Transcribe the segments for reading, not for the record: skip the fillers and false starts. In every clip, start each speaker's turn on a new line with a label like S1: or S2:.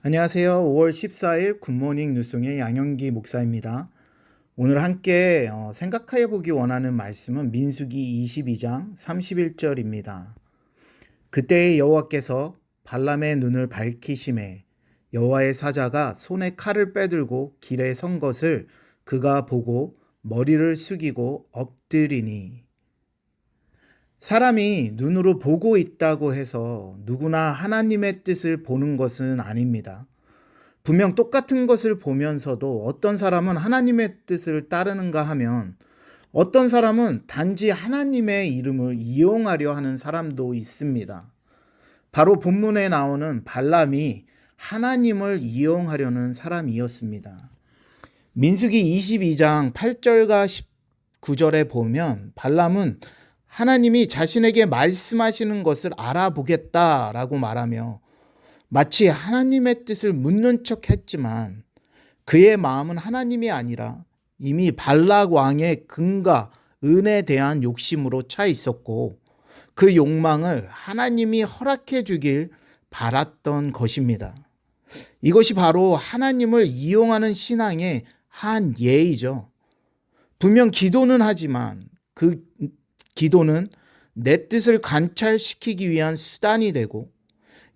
S1: 안녕하세요. 5월 14일 굿모닝 뉴송의 양영기 목사입니다. 오늘 함께 생각해 보기 원하는 말씀은 민수기 22장 31절입니다. 그때의 여호와께서 발람의 눈을 밝히심에 여호와의 사자가 손에 칼을 빼들고 길에 선 것을 그가 보고 머리를 숙이고 엎드리니. 사람이 눈으로 보고 있다고 해서 누구나 하나님의 뜻을 보는 것은 아닙니다. 분명 똑같은 것을 보면서도 어떤 사람은 하나님의 뜻을 따르는가 하면 어떤 사람은 단지 하나님의 이름을 이용하려 하는 사람도 있습니다. 바로 본문에 나오는 발람이 하나님을 이용하려는 사람이었습니다. 민수기 22장 8절과 19절에 보면 발람은 하나님이 자신에게 말씀하시는 것을 알아보겠다라고 말하며 마치 하나님의 뜻을 묻는 척 했지만 그의 마음은 하나님이 아니라 이미 발락 왕의 금과 은에 대한 욕심으로 차 있었고 그 욕망을 하나님이 허락해 주길 바랐던 것입니다. 이것이 바로 하나님을 이용하는 신앙의 한 예이죠. 분명 기도는 하지만 그 기도는 내 뜻을 관찰시키기 위한 수단이 되고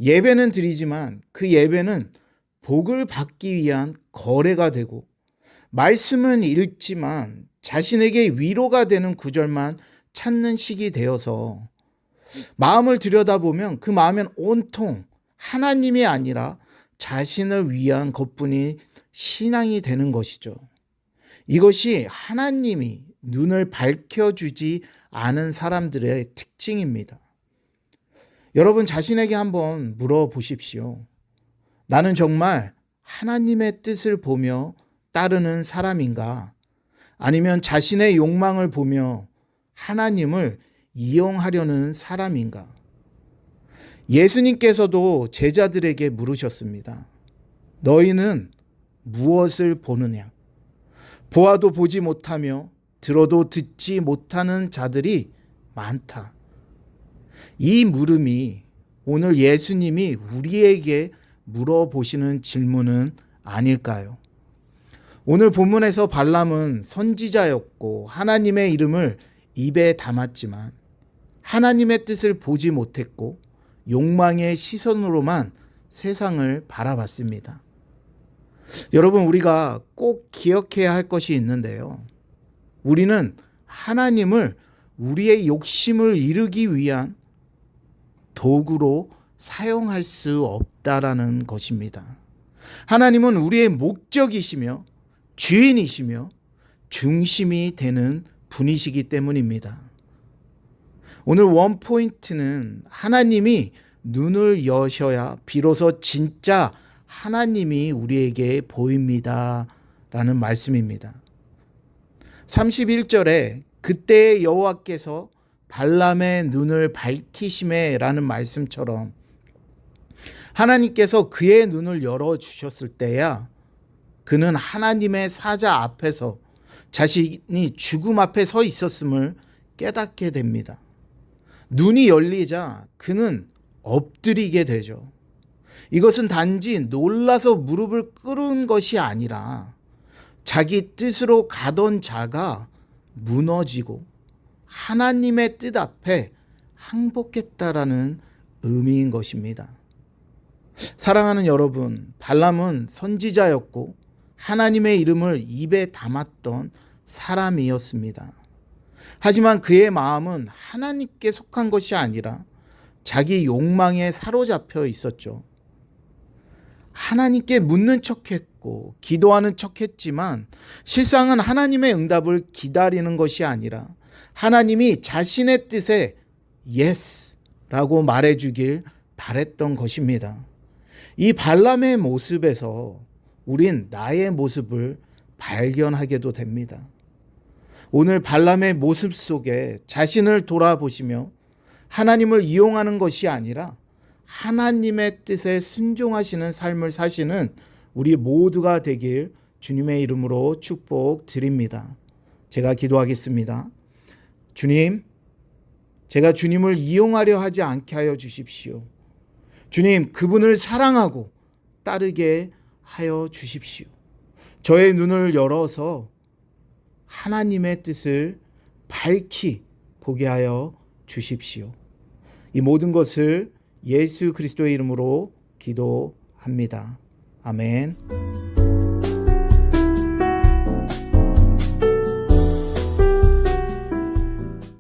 S1: 예배는 드리지만 그 예배는 복을 받기 위한 거래가 되고 말씀은 읽지만 자신에게 위로가 되는 구절만 찾는 식이 되어서 마음을 들여다보면 그 마음엔 온통 하나님이 아니라 자신을 위한 것뿐이 신앙이 되는 것이죠. 이것이 하나님이 눈을 밝혀주지 않은 사람들의 특징입니다. 여러분 자신에게 한번 물어보십시오. 나는 정말 하나님의 뜻을 보며 따르는 사람인가? 아니면 자신의 욕망을 보며 하나님을 이용하려는 사람인가? 예수님께서도 제자들에게 물으셨습니다. 너희는 무엇을 보느냐? 보아도 보지 못하며 들어도 듣지 못하는 자들이 많다. 이 물음이 오늘 예수님이 우리에게 물어보시는 질문은 아닐까요? 오늘 본문에서 발람은 선지자였고 하나님의 이름을 입에 담았지만 하나님의 뜻을 보지 못했고 욕망의 시선으로만 세상을 바라봤습니다. 여러분 우리가 꼭 기억해야 할 것이 있는데요. 우리는 하나님을 우리의 욕심을 이루기 위한 도구로 사용할 수 없다라는 것입니다. 하나님은 우리의 목적이시며 주인이시며 중심이 되는 분이시기 때문입니다. 오늘 원포인트는 하나님이 눈을 여셔야 비로소 진짜 하나님이 우리에게 보입니다 라는 말씀입니다. 31절에 그때 여호와께서 발람의 눈을 밝히심에 라는 말씀처럼 하나님께서 그의 눈을 열어주셨을 때야 그는 하나님의 사자 앞에서 자신이 죽음 앞에 서 있었음을 깨닫게 됩니다. 눈이 열리자 그는 엎드리게 되죠. 이것은 단지 놀라서 무릎을 꿇은 것이 아니라 자기 뜻으로 가던 자가 무너지고 하나님의 뜻 앞에 항복했다라는 의미인 것입니다. 사랑하는 여러분, 발람은 선지자였고 하나님의 이름을 입에 담았던 사람이었습니다. 하지만 그의 마음은 하나님께 속한 것이 아니라 자기 욕망에 사로잡혀 있었죠. 하나님께 묻는 척했고 기도하는 척했지만 실상은 하나님의 응답을 기다리는 것이 아니라 하나님이 자신의 뜻에 예스라고 말해주길 바랬던 것입니다. 이 발람의 모습에서 우린 나의 모습을 발견하게도 됩니다. 오늘 발람의 모습 속에 자신을 돌아보시며 하나님을 이용하는 것이 아니라 하나님의 뜻에 순종하시는 삶을 사시는 우리 모두가 되길 주님의 이름으로 축복드립니다. 제가 기도하겠습니다. 주님, 제가 주님을 이용하려 하지 않게 하여 주십시오. 주님, 그분을 사랑하고 따르게 하여 주십시오. 저의 눈을 열어서 하나님의 뜻을 밝히 보게 하여 주십시오. 이 모든 것을 예수 그리스도의 이름으로 기도합니다. 아멘.